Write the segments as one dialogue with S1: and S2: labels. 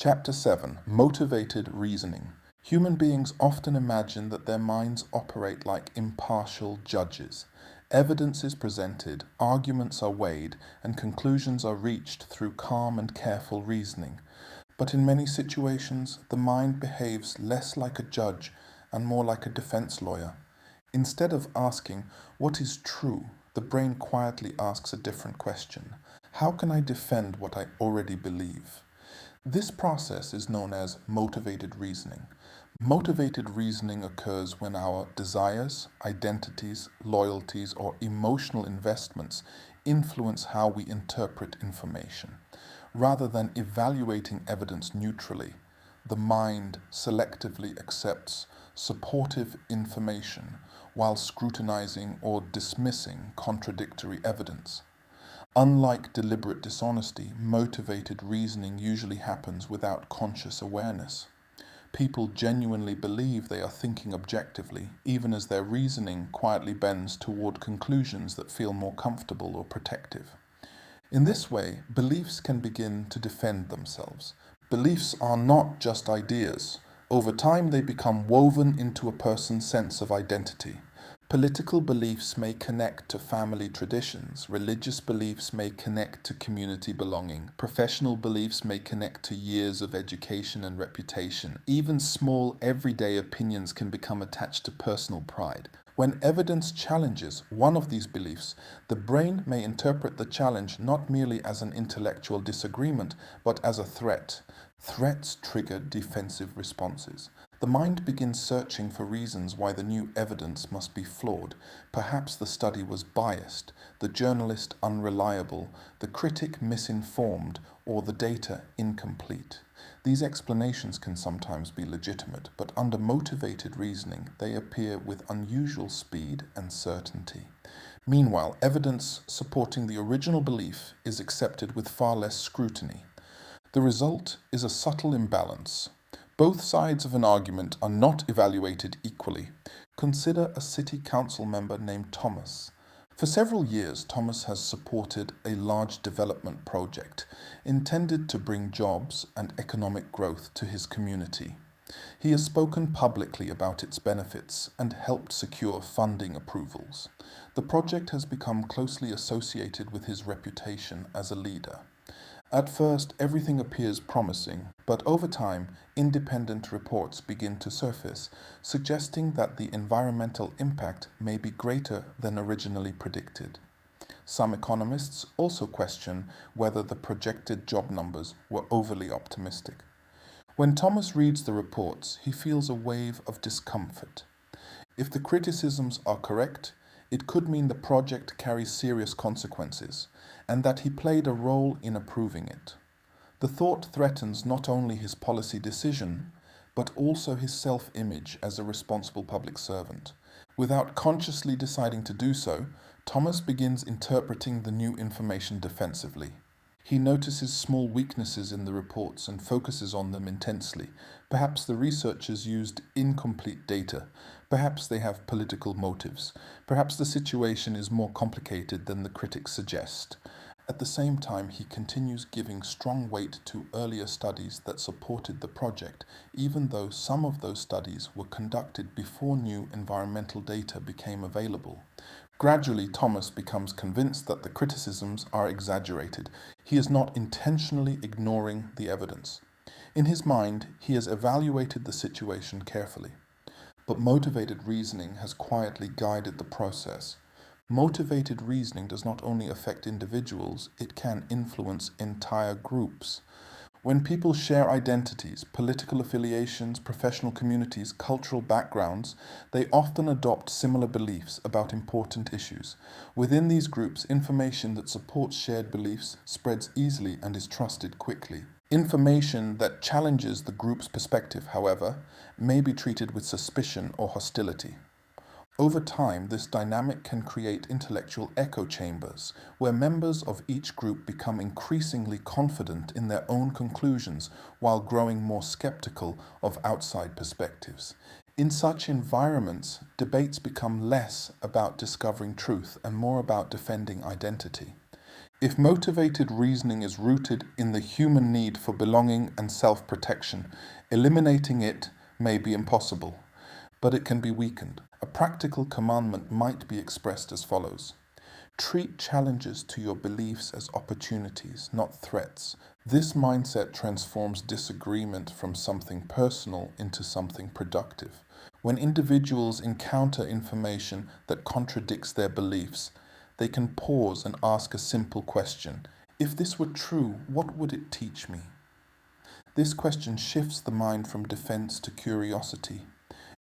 S1: Chapter 7: Motivated Reasoning. Human beings often imagine that their minds operate like impartial judges. Evidence is presented, arguments are weighed, and conclusions are reached through calm and careful reasoning. But in many situations, the mind behaves less like a judge and more like a defense lawyer. Instead of asking, "What is true?" the brain quietly asks a different question: "How can I defend what I already believe?" This process is known as motivated reasoning. Motivated reasoning occurs when our desires, identities, loyalties, or emotional investments influence how we interpret information. Rather than evaluating evidence neutrally, the mind selectively accepts supportive information while scrutinizing or dismissing contradictory evidence. Unlike deliberate dishonesty, motivated reasoning usually happens without conscious awareness. People genuinely believe they are thinking objectively, even as their reasoning quietly bends toward conclusions that feel more comfortable or protective. In this way, beliefs can begin to defend themselves. Beliefs are not just ideas. Over time, they become woven into a person's sense of identity. Political beliefs may connect to family traditions, religious beliefs may connect to community belonging, professional beliefs may connect to years of education and reputation. Even small, everyday opinions can become attached to personal pride. When evidence challenges one of these beliefs, the brain may interpret the challenge not merely as an intellectual disagreement, but as a threat. Threats trigger defensive responses. The mind begins searching for reasons why the new evidence must be flawed. Perhaps the study was biased, the journalist unreliable, the critic misinformed, or the data incomplete. These explanations can sometimes be legitimate, but under motivated reasoning, they appear with unusual speed and certainty. Meanwhile, evidence supporting the original belief is accepted with far less scrutiny. The result is a subtle imbalance. Both sides of an argument are not evaluated equally. Consider a city council member named Thomas. For several years, Thomas has supported a large development project intended to bring jobs and economic growth to his community. He has spoken publicly about its benefits and helped secure funding approvals. The project has become closely associated with his reputation as a leader. At first, everything appears promising, but over time, independent reports begin to surface, suggesting that the environmental impact may be greater than originally predicted. Some economists also question whether the projected job numbers were overly optimistic. When Thomas reads the reports, he feels a wave of discomfort. If the criticisms are correct, it could mean the project carries serious consequences, and that he played a role in approving it. The thought threatens not only his policy decision, but also his self-image as a responsible public servant. Without consciously deciding to do so, Thomas begins interpreting the new information defensively. He notices small weaknesses in the reports and focuses on them intensely. Perhaps the researchers used incomplete data. Perhaps they have political motives. Perhaps the situation is more complicated than the critics suggest. At the same time, he continues giving strong weight to earlier studies that supported the project, even though some of those studies were conducted before new environmental data became available. Gradually, Thomas becomes convinced that the criticisms are exaggerated. He is not intentionally ignoring the evidence. In his mind, he has evaluated the situation carefully. But motivated reasoning has quietly guided the process. Motivated reasoning does not only affect individuals, it can influence entire groups. When people share identities, political affiliations, professional communities, cultural backgrounds, they often adopt similar beliefs about important issues. Within these groups, information that supports shared beliefs spreads easily and is trusted quickly. Information that challenges the group's perspective, however, may be treated with suspicion or hostility. Over time, this dynamic can create intellectual echo chambers, where members of each group become increasingly confident in their own conclusions while growing more skeptical of outside perspectives. In such environments, debates become less about discovering truth and more about defending identity. If motivated reasoning is rooted in the human need for belonging and self-protection, eliminating it may be impossible, but it can be weakened. A practical commandment might be expressed as follows. Treat challenges to your beliefs as opportunities, not threats. This mindset transforms disagreement from something personal into something productive. When individuals encounter information that contradicts their beliefs, they can pause and ask a simple question. If this were true, what would it teach me? This question shifts the mind from defense to curiosity.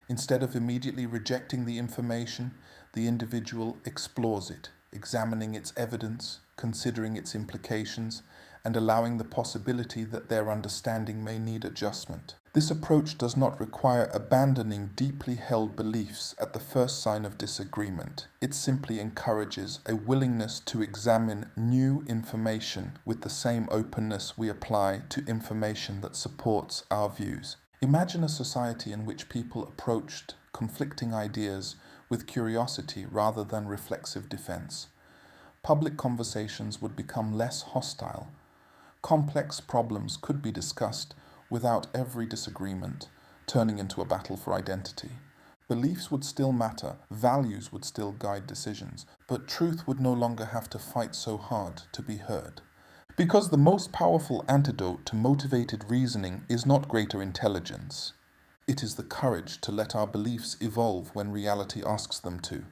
S1: Instead of immediately rejecting the information, the individual explores it, examining its evidence, considering its implications, and allowing the possibility that their understanding may need adjustment. This approach does not require abandoning deeply held beliefs at the first sign of disagreement. It simply encourages a willingness to examine new information with the same openness we apply to information that supports our views. Imagine a society in which people approached conflicting ideas with curiosity rather than reflexive defense. Public conversations would become less hostile. Complex problems could be discussed without every disagreement turning into a battle for identity. Beliefs would still matter, values would still guide decisions, but truth would no longer have to fight so hard to be heard. Because the most powerful antidote to motivated reasoning is not greater intelligence. It is the courage to let our beliefs evolve when reality asks them to.